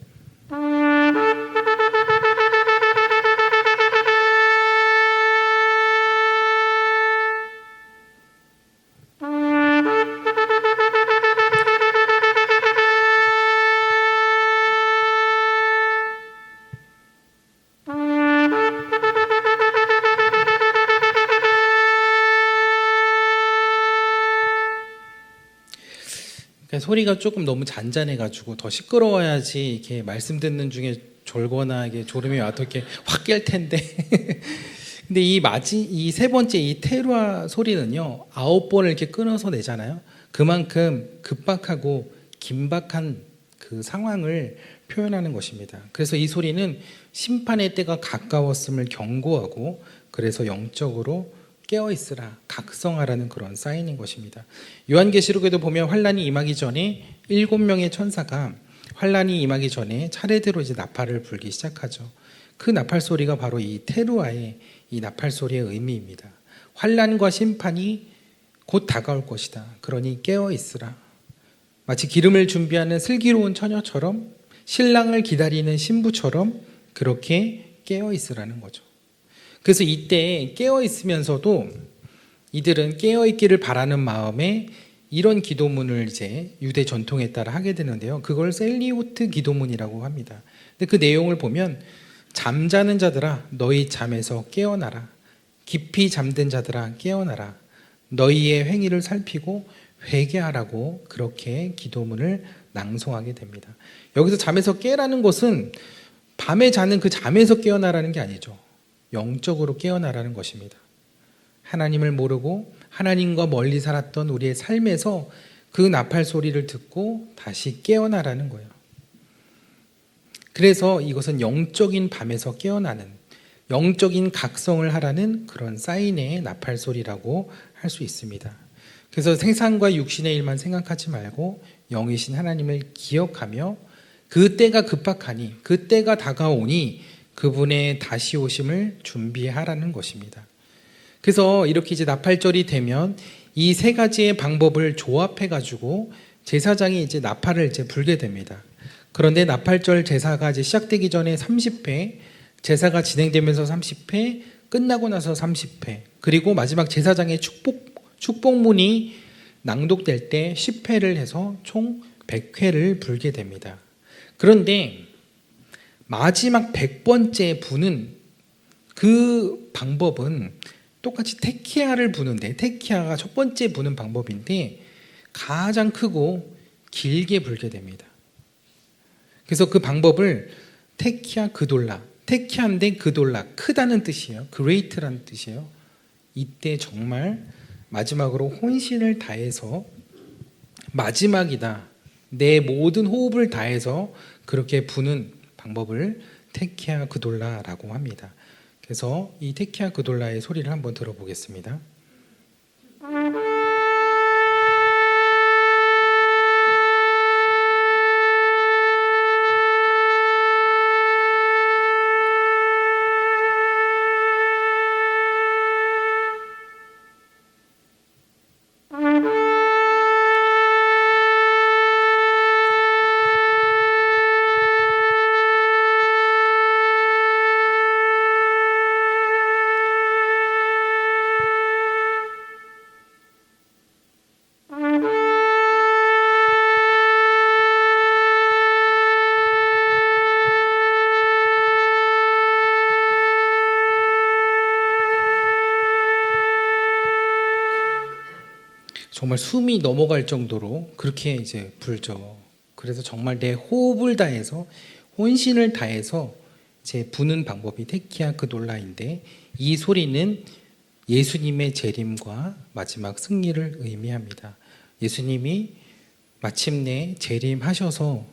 A: 소리가 조금 너무 잔잔해가지고 더 시끄러워야지 이렇게 말씀 듣는 중에 졸거나 이게 졸음이 와도 이렇게 확 깰 텐데. 근데 이 세 번째 이 테루아 소리는요, 9번을 이렇게 끊어서 내잖아요. 그만큼 급박하고 긴박한 그 상황을 표현하는 것입니다. 그래서 이 소리는 심판의 때가 가까웠음을 경고하고, 그래서 영적으로 깨어있으라, 각성하라는 그런 사인인 것입니다. 요한계시록에도 보면 환란이 임하기 전에 7명의 천사가 환란이 임하기 전에 차례대로 이제 나팔을 불기 시작하죠. 그 나팔 소리가 바로 이 테루아의 이 나팔 소리의 의미입니다. 환란과 심판이 곧 다가올 것이다. 그러니 깨어있으라. 마치 기름을 준비하는 슬기로운 처녀처럼, 신랑을 기다리는 신부처럼 그렇게 깨어있으라는 거죠. 그래서 이때 깨어있으면서도 이들은 깨어있기를 바라는 마음에 이런 기도문을 이제 유대 전통에 따라 하게 되는데요. 그걸 셀리오트 기도문이라고 합니다. 근데 그 내용을 보면, 잠자는 자들아 너희 잠에서 깨어나라. 깊이 잠든 자들아 깨어나라. 너희의 행위를 살피고 회개하라고 그렇게 기도문을 낭송하게 됩니다. 여기서 잠에서 깨라는 것은 밤에 자는 그 잠에서 깨어나라는 게 아니죠. 영적으로 깨어나라는 것입니다. 하나님을 모르고 하나님과 멀리 살았던 우리의 삶에서 그 나팔 소리를 듣고 다시 깨어나라는 거예요. 그래서 이것은 영적인 밤에서 깨어나는, 영적인 각성을 하라는 그런 사인의 나팔 소리라고 할 수 있습니다. 그래서 생산과 육신의 일만 생각하지 말고 영이신 하나님을 기억하며 그때가 급박하니, 그때가 다가오니 그분의 다시 오심을 준비하라는 것입니다. 그래서 이렇게 이제 나팔절이 되면 이 세 가지의 방법을 조합해 가지고 제사장이 이제 나팔을 이제 불게 됩니다. 그런데 나팔절 제사가 이제 시작되기 전에 30회, 제사가 진행되면서 30회, 끝나고 나서 30회, 그리고 마지막 제사장의 축복문이 낭독될 때 10회를 해서 총 100회를 불게 됩니다. 그런데 마지막 100번째 부는, 그 방법은 똑같이 테키아를 부는데, 테키아가 첫 번째 부는 방법인데 가장 크고 길게 불게 됩니다. 그래서 그 방법을 테키아 그돌라, 테키아인데 그돌라, 크다는 뜻이에요. 그레이트라는 뜻이에요. 이때 정말 마지막으로 혼신을 다해서, 마지막이다, 내 모든 호흡을 다해서 그렇게 부는 방법을 테키아 그돌라라고 합니다. 그래서 이 테키아 그돌라의 소리를 한번 들어보겠습니다. 정말 숨이 넘어갈 정도로 그렇게 이제 불죠. 그래서 정말 내 호흡을 다해서, 혼신을 다해서 이제 부는 방법이 테키아 그돌라인데, 이 소리는 예수님의 재림과 마지막 승리를 의미합니다. 예수님이 마침내 재림하셔서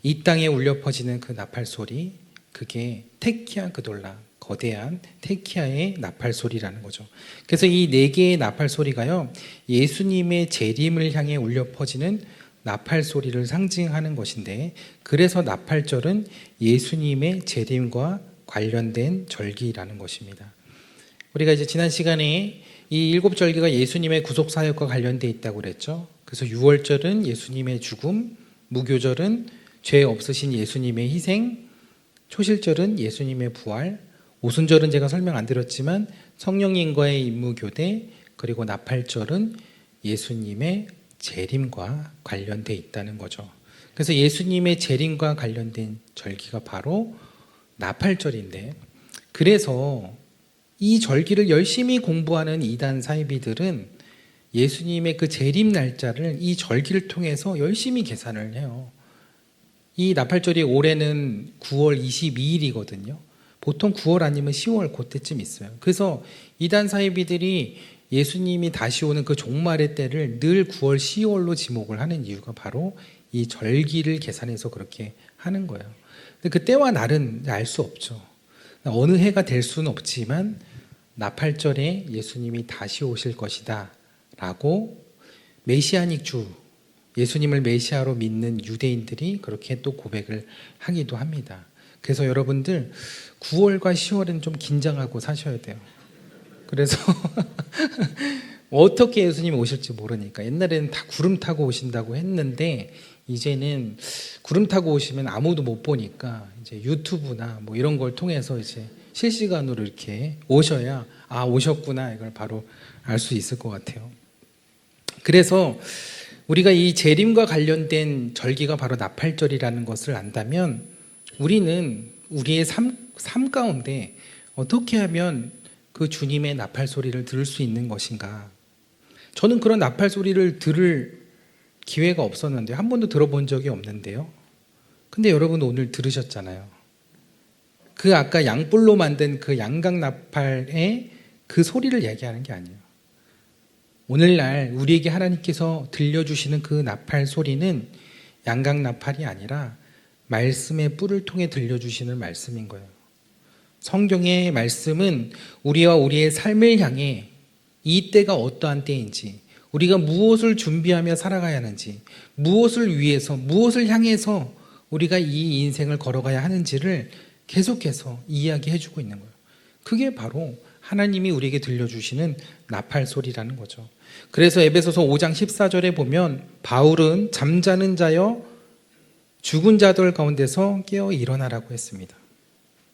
A: 이 땅에 울려 퍼지는 그 나팔 소리, 그게 테키아 그돌라, 거대한 테키아의 나팔 소리라는 거죠. 그래서 이 네 개의 나팔 소리가요, 예수님의 재림을 향해 울려 퍼지는 나팔 소리를 상징하는 것인데, 그래서 나팔절은 예수님의 재림과 관련된 절기라는 것입니다. 우리가 이제 지난 시간에 이 일곱 절기가 예수님의 구속 사역과 관련돼 있다고 그랬죠. 그래서 유월절은 예수님의 죽음, 무교절은 죄 없으신 예수님의 희생, 초실절은 예수님의 부활, 오순절은 제가 설명 안 드렸지만 성령님과의 임무교대, 그리고 나팔절은 예수님의 재림과 관련돼 있다는 거죠. 그래서 예수님의 재림과 관련된 절기가 바로 나팔절인데, 그래서 이 절기를 열심히 공부하는 이단 사이비들은 예수님의 그 재림 날짜를 이 절기를 통해서 열심히 계산을 해요. 이 나팔절이 올해는 9월 22일이거든요. 보통 9월 아니면 10월 그때쯤 있어요. 그래서 이단 사이비들이 예수님이 다시 오는 그 종말의 때를 늘 9월, 10월로 지목을 하는 이유가 바로 이 절기를 계산해서 그렇게 하는 거예요. 근데 그 때와 날은 알 수 없죠. 어느 해가 될 수는 없지만 나팔절에 예수님이 다시 오실 것이다 라고 메시아닉 주, 예수님을 메시아로 믿는 유대인들이 그렇게 또 고백을 하기도 합니다. 그래서 여러분들 9월과 10월은 좀 긴장하고 사셔야 돼요. 그래서 어떻게 예수님이 오실지 모르니까 옛날에는 다 구름 타고 오신다고 했는데 이제는 구름 타고 오시면 아무도 못 보니까 이제 유튜브나 뭐 이런 걸 통해서 이제 실시간으로 이렇게 오셔야 아 오셨구나 이걸 바로 알 수 있을 것 같아요. 그래서 우리가 이 재림과 관련된 절기가 바로 나팔절이라는 것을 안다면 우리는 우리의 삶 가운데 어떻게 하면 그 주님의 나팔 소리를 들을 수 있는 것인가? 저는 그런 나팔 소리를 들을 기회가 없었는데 한 번도 들어본 적이 없는데요. 근데 여러분 오늘 들으셨잖아요. 그 아까 양뿔로 만든 그 양각 나팔의 그 소리를 얘기하는 게 아니에요. 오늘날 우리에게 하나님께서 들려주시는 그 나팔 소리는 양각 나팔이 아니라 말씀의 뿔을 통해 들려주시는 말씀인 거예요. 성경의 말씀은 우리와 우리의 삶을 향해 이 때가 어떠한 때인지, 우리가 무엇을 준비하며 살아가야 하는지, 무엇을 위해서, 무엇을 향해서 우리가 이 인생을 걸어가야 하는지를 계속해서 이야기해 주고 있는 거예요. 그게 바로 하나님이 우리에게 들려주시는 나팔 소리라는 거죠. 그래서 에베소서 5장 14절에 보면 바울은 잠자는 자여 죽은 자들 가운데서 깨어 일어나라고 했습니다.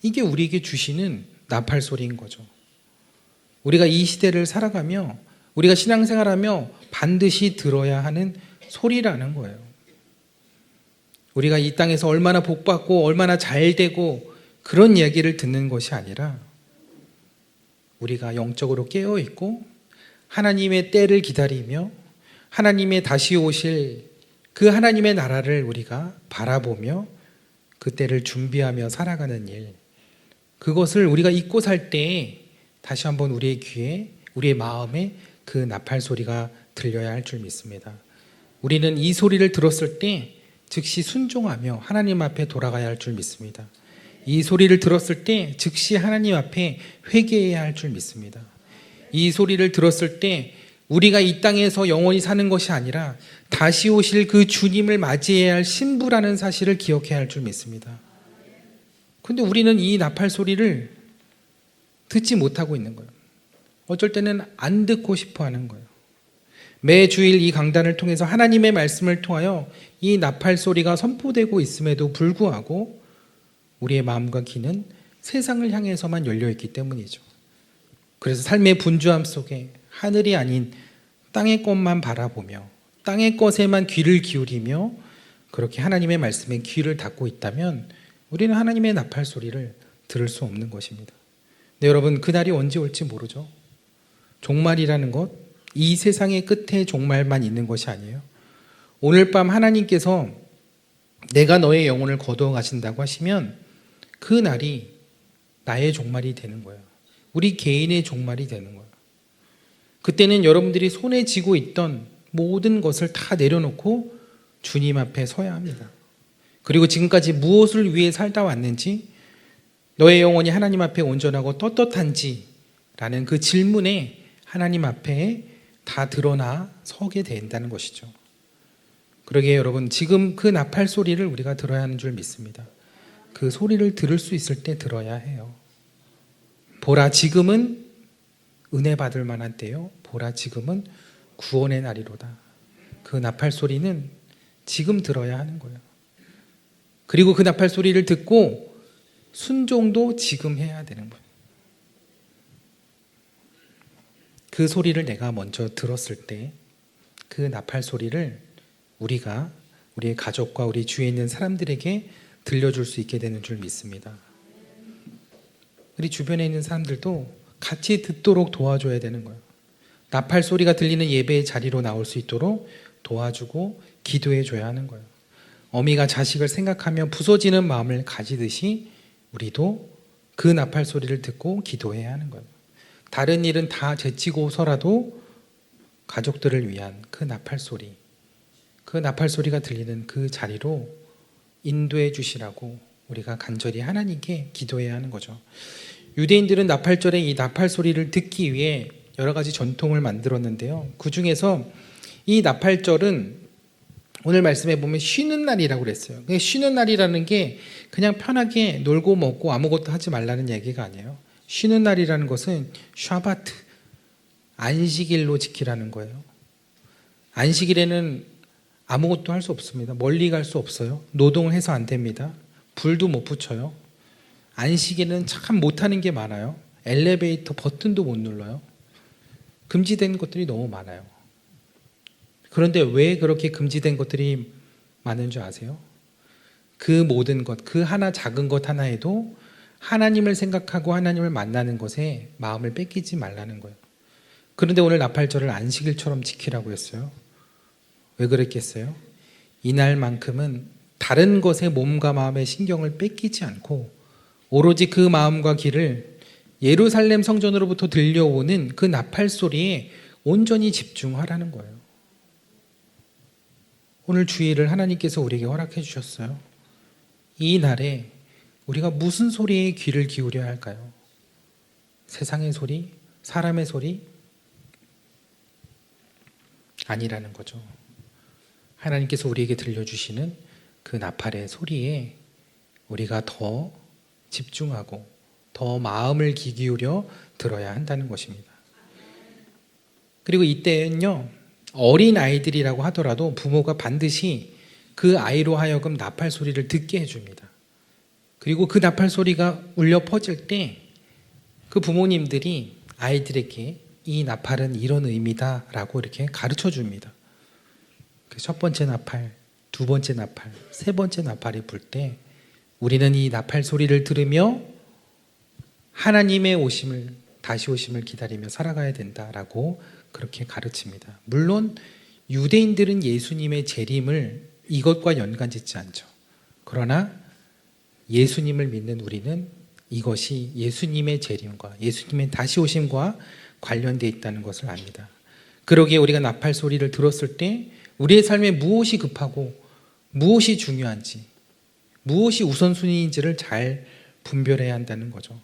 A: 이게 우리에게 주시는 나팔 소리인 거죠. 우리가 이 시대를 살아가며 우리가 신앙생활하며 반드시 들어야 하는 소리라는 거예요. 우리가 이 땅에서 얼마나 복받고 얼마나 잘되고 그런 이야기를 듣는 것이 아니라 우리가 영적으로 깨어있고 하나님의 때를 기다리며 하나님의 다시 오실 그 하나님의 나라를 우리가 바라보며 그 때를 준비하며 살아가는 일, 그것을 우리가 잊고 살 때 다시 한번 우리의 귀에, 우리의 마음에 그 나팔 소리가 들려야 할 줄 믿습니다. 우리는 이 소리를 들었을 때 즉시 순종하며 하나님 앞에 돌아가야 할 줄 믿습니다. 이 소리를 들었을 때 즉시 하나님 앞에 회개해야 할 줄 믿습니다. 이 소리를 들었을 때 우리가 이 땅에서 영원히 사는 것이 아니라 다시 오실 그 주님을 맞이해야 할 신부라는 사실을 기억해야 할 줄 믿습니다. 근데 우리는 이 나팔 소리를 듣지 못하고 있는 거예요. 어쩔 때는 안 듣고 싶어 하는 거예요. 매주일 이 강단을 통해서 하나님의 말씀을 통하여 이 나팔 소리가 선포되고 있음에도 불구하고 우리의 마음과 귀는 세상을 향해서만 열려있기 때문이죠. 그래서 삶의 분주함 속에 하늘이 아닌 땅의 것만 바라보며 땅의 것에만 귀를 기울이며 그렇게 하나님의 말씀에 귀를 닫고 있다면 우리는 하나님의 나팔 소리를 들을 수 없는 것입니다. 네, 여러분 그날이 언제 올지 모르죠. 종말이라는 것, 이 세상의 끝에 종말만 있는 것이 아니에요. 오늘 밤 하나님께서 내가 너의 영혼을 거두어 가신다고 하시면 그 날이 나의 종말이 되는 거예요. 우리 개인의 종말이 되는 거예요. 그때는 여러분들이 손에 쥐고 있던 모든 것을 다 내려놓고 주님 앞에 서야 합니다. 그리고 지금까지 무엇을 위해 살다 왔는지, 너의 영혼이 하나님 앞에 온전하고 떳떳한지 라는 그 질문에 하나님 앞에 다 드러나 서게 된다는 것이죠. 그러기에 여러분 지금 그 나팔 소리를 우리가 들어야 하는 줄 믿습니다. 그 소리를 들을 수 있을 때 들어야 해요. 보라 지금은 은혜 받을 만한 때요, 보라 지금은 구원의 날이로다. 그 나팔 소리는 지금 들어야 하는 거예요. 그리고 그 나팔 소리를 듣고 순종도 지금 해야 되는 거예요. 그 소리를 내가 먼저 들었을 때 그 나팔 소리를 우리가 우리의 가족과 우리 주위에 있는 사람들에게 들려줄 수 있게 되는 줄 믿습니다. 우리 주변에 있는 사람들도 같이 듣도록 도와줘야 되는 거예요. 나팔 소리가 들리는 예배의 자리로 나올 수 있도록 도와주고 기도해 줘야 하는 거예요. 어미가 자식을 생각하며 부서지는 마음을 가지듯이 우리도 그 나팔 소리를 듣고 기도해야 하는 거예요. 다른 일은 다 제치고서라도 가족들을 위한 그 나팔 소리가 들리는 그 자리로 인도해 주시라고 우리가 간절히 하나님께 기도해야 하는 거죠. 유대인들은 나팔절에 이 나팔 소리를 듣기 위해 여러 가지 전통을 만들었는데요. 그 중에서 이 나팔절은 오늘 말씀에 보면 쉬는 날이라고 그랬어요. 쉬는 날이라는 게 그냥 편하게 놀고 먹고 아무것도 하지 말라는 얘기가 아니에요. 쉬는 날이라는 것은 샤바트, 안식일로 지키라는 거예요. 안식일에는 아무것도 할 수 없습니다. 멀리 갈 수 없어요. 노동을 해서 안 됩니다. 불도 못 붙여요. 안식일에는 참 못하는 게 많아요. 엘리베이터 버튼도 못 눌러요. 금지된 것들이 너무 많아요. 그런데 왜 그렇게 금지된 것들이 많은 줄 아세요? 그 모든 것, 그 하나 작은 것 하나에도 하나님을 생각하고 하나님을 만나는 것에 마음을 뺏기지 말라는 거예요. 그런데 오늘 나팔절을 안식일처럼 지키라고 했어요. 왜 그랬겠어요? 이날만큼은 다른 것에 몸과 마음의 신경을 뺏기지 않고 오로지 그 마음과 귀를 예루살렘 성전으로부터 들려오는 그 나팔 소리에 온전히 집중하라는 거예요. 오늘 주일을 하나님께서 우리에게 허락해 주셨어요. 이 날에 우리가 무슨 소리에 귀를 기울여야 할까요? 세상의 소리? 사람의 소리? 아니라는 거죠. 하나님께서 우리에게 들려주시는 그 나팔의 소리에 우리가 더 집중하고 더 마음을 기울여 들어야 한다는 것입니다. 그리고 이때는요, 어린 아이들이라고 하더라도 부모가 반드시 그 아이로 하여금 나팔 소리를 듣게 해줍니다. 그리고 그 나팔 소리가 울려 퍼질 때 그 부모님들이 아이들에게 이 나팔은 이런 의미다 라고 이렇게 가르쳐 줍니다. 첫 번째 나팔, 두 번째 나팔, 세 번째 나팔이 불 때 우리는 이 나팔 소리를 들으며 하나님의 오심을, 다시 오심을 기다리며 살아가야 된다라고 그렇게 가르칩니다. 물론 유대인들은 예수님의 재림을 이것과 연관짓지 않죠. 그러나 예수님을 믿는 우리는 이것이 예수님의 재림과 예수님의 다시 오심과 관련되어 있다는 것을 압니다. 그러기에 우리가 나팔 소리를 들었을 때 우리의 삶에 무엇이 급하고 무엇이 중요한지, 무엇이 우선순위인지를 잘 분별해야 한다는 거죠.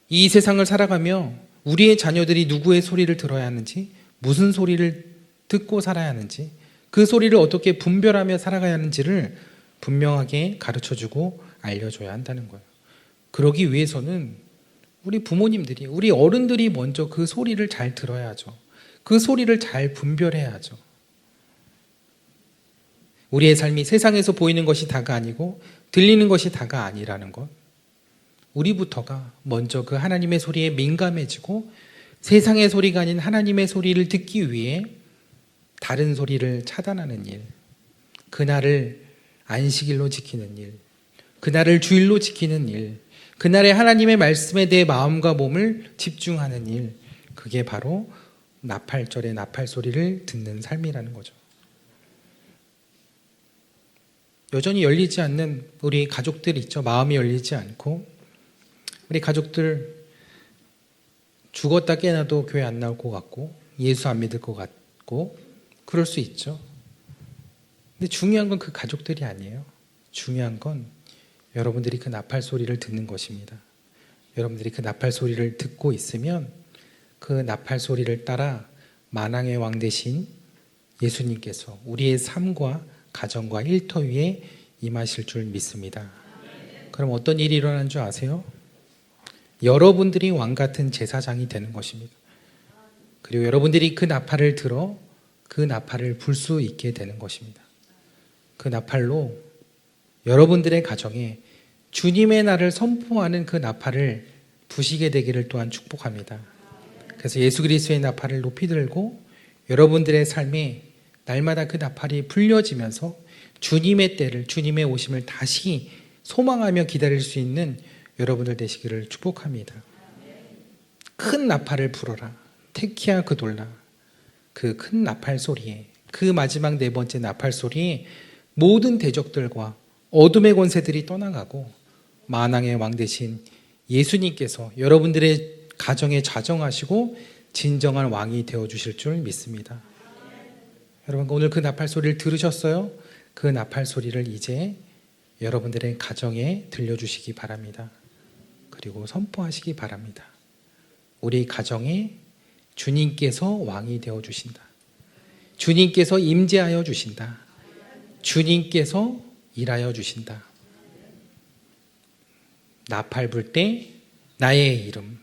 A: 이 세상을 살아가며 우리의 자녀들이 누구의 소리를 들어야 하는지, 무슨 소리를 듣고 살아야 하는지, 그 소리를 어떻게 분별하며 살아가야 하는지를 분명하게 가르쳐주고 알려줘야 한다는 거예요. 그러기 위해서는 우리 부모님들이, 우리 어른들이 먼저 그 소리를 잘 들어야 하죠. 그 소리를 잘 분별해야 하죠. 우리의 삶이 세상에서 보이는 것이 다가 아니고 들리는 것이 다가 아니라는 것, 우리부터가 먼저 그 하나님의 소리에 민감해지고 세상의 소리가 아닌 하나님의 소리를 듣기 위해 다른 소리를 차단하는 일, 그날을 안식일로 지키는 일, 그날을 주일로 지키는 일, 그날에 하나님의 말씀에 대해 마음과 몸을 집중하는 일, 그게 바로 나팔절의 나팔 소리를 듣는 삶이라는 거죠. 여전히 열리지 않는 우리 가족들 있죠. 마음이 열리지 않고 우리 가족들 죽었다 깨어나도 교회 안 나올 것 같고 예수 안 믿을 것 같고 그럴 수 있죠. 근데 중요한 건 그 가족들이 아니에요. 중요한 건 여러분들이 그 나팔 소리를 듣는 것입니다. 여러분들이 그 나팔 소리를 듣고 있으면 그 나팔 소리를 따라 만왕의 왕 되신 예수님께서 우리의 삶과 가정과 일터 위에 임하실 줄 믿습니다. 그럼 어떤 일이 일어나는 줄 아세요? 여러분들이 왕 같은 제사장이 되는 것입니다. 그리고 여러분들이 그 나팔을 들어 그 나팔을 불 수 있게 되는 것입니다. 그 나팔로 여러분들의 가정에 주님의 날을 선포하는 그 나팔을 부시게 되기를 또한 축복합니다. 그래서 예수 그리스도의 나팔을 높이 들고 여러분들의 삶에 날마다 그 나팔이 불려지면서 주님의 때를, 주님의 오심을 다시 소망하며 기다릴 수 있는 여러분들 되시기를 축복합니다. 큰 나팔을 불어라. 테키아 그돌라. 그 큰 나팔 소리에, 그 마지막 네 번째 나팔 소리에 모든 대적들과 어둠의 권세들이 떠나가고 만왕의 왕 되신 예수님께서 여러분들의 가정에 자정하시고 진정한 왕이 되어주실 줄 믿습니다. 여러분, 오늘 그 나팔 소리를 들으셨어요? 그 나팔 소리를 이제 여러분들의 가정에 들려주시기 바랍니다. 그리고 선포하시기 바랍니다. 우리 가정에 주님께서 왕이 되어주신다. 주님께서 임재하여 주신다. 주님께서 일하여 주신다. 나팔 불 때 나의 이름,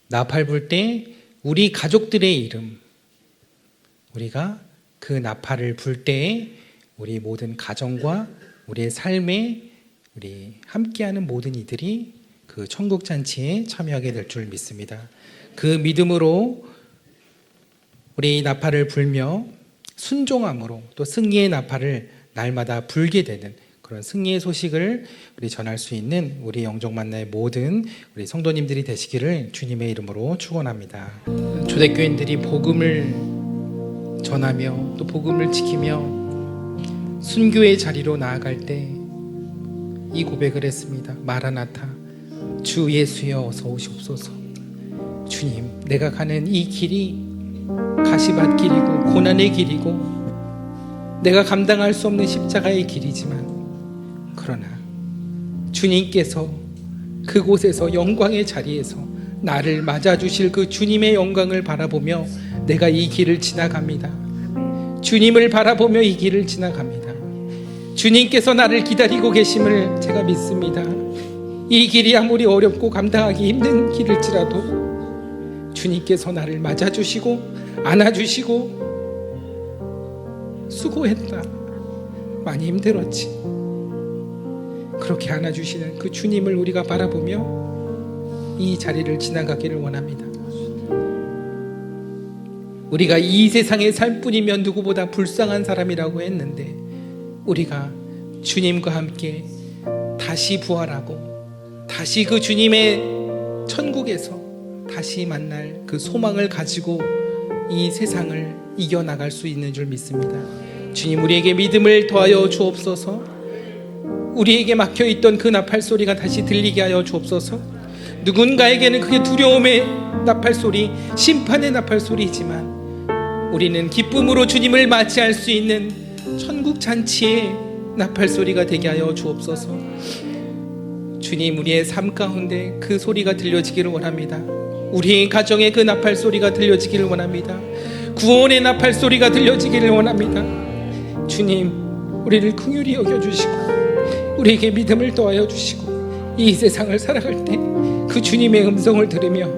A: 나팔 불 때 우리 가족들의 이름, 우리가 그 나팔을 불 때에 우리 모든 가정과 우리의 삶에 우리 함께하는 모든 이들이 그 천국 잔치에 참여하게 될 줄 믿습니다. 그 믿음으로 우리 나팔을 불며 순종함으로 또 승리의 나팔을 날마다 불게 되는 그런 승리의 소식을 우리 전할 수 있는 우리 영적 만나의 모든 우리 성도님들이 되시기를 주님의 이름으로 축원합니다. 초대교인들이 복음을 전하며 또 복음을 지키며 순교의 자리로 나아갈 때 이 고백을 했습니다. 마라나타, 주 예수여 어서 오시옵소서. 주님, 내가 가는 이 길이 가시밭 길이고 고난의 길이고 내가 감당할 수 없는 십자가의 길이지만, 그러나 주님께서 그곳에서 영광의 자리에서 나를 맞아주실 그 주님의 영광을 바라보며 내가 이 길을 지나갑니다. 주님을 바라보며 이 길을 지나갑니다. 주님께서 나를 기다리고 계심을 제가 믿습니다. 이 길이 아무리 어렵고 감당하기 힘든 길일지라도 주님께서 나를 맞아주시고 안아주시고, 수고했다, 많이 힘들었지, 그렇게 안아주시는 그 주님을 우리가 바라보며 이 자리를 지나가기를 원합니다. 우리가 이 세상에 살 뿐이면 누구보다 불쌍한 사람이라고 했는데, 우리가 주님과 함께 다시 부활하고 다시 그 주님의 천국에서 다시 만날 그 소망을 가지고 이 세상을 이겨나갈 수 있는 줄 믿습니다. 주님, 우리에게 믿음을 더하여 주옵소서. 우리에게 막혀있던 그 나팔 소리가 다시 들리게 하여 주옵소서. 누군가에게는 그게 두려움의 나팔 소리, 심판의 나팔 소리이지만 우리는 기쁨으로 주님을 맞이할 수 있는 천국 잔치의 나팔 소리가 되게 하여 주옵소서. 주님, 우리의 삶 가운데 그 소리가 들려지기를 원합니다. 우리 가정에 그 나팔 소리가 들려지기를 원합니다. 구원의 나팔 소리가 들려지기를 원합니다. 주님, 우리를 긍휼히 여겨주시고 우리에게 믿음을 더하여 주시고 이 세상을 살아갈 때 그 주님의 음성을 들으며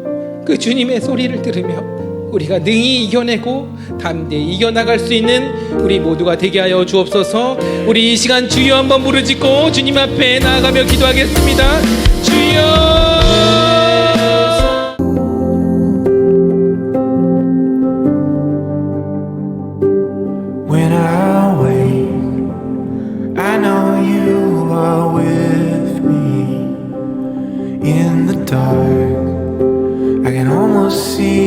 A: 그 주님의 소리를 들으며 우리가 능히 이겨내고 담대히 이겨나갈 수 있는 우리 모두가 되게 하여 주옵소서. 우리 이 시간 주여 한번 부르짖고 주님 앞에 나아가며 기도하겠습니다. 주여,
B: I can almost see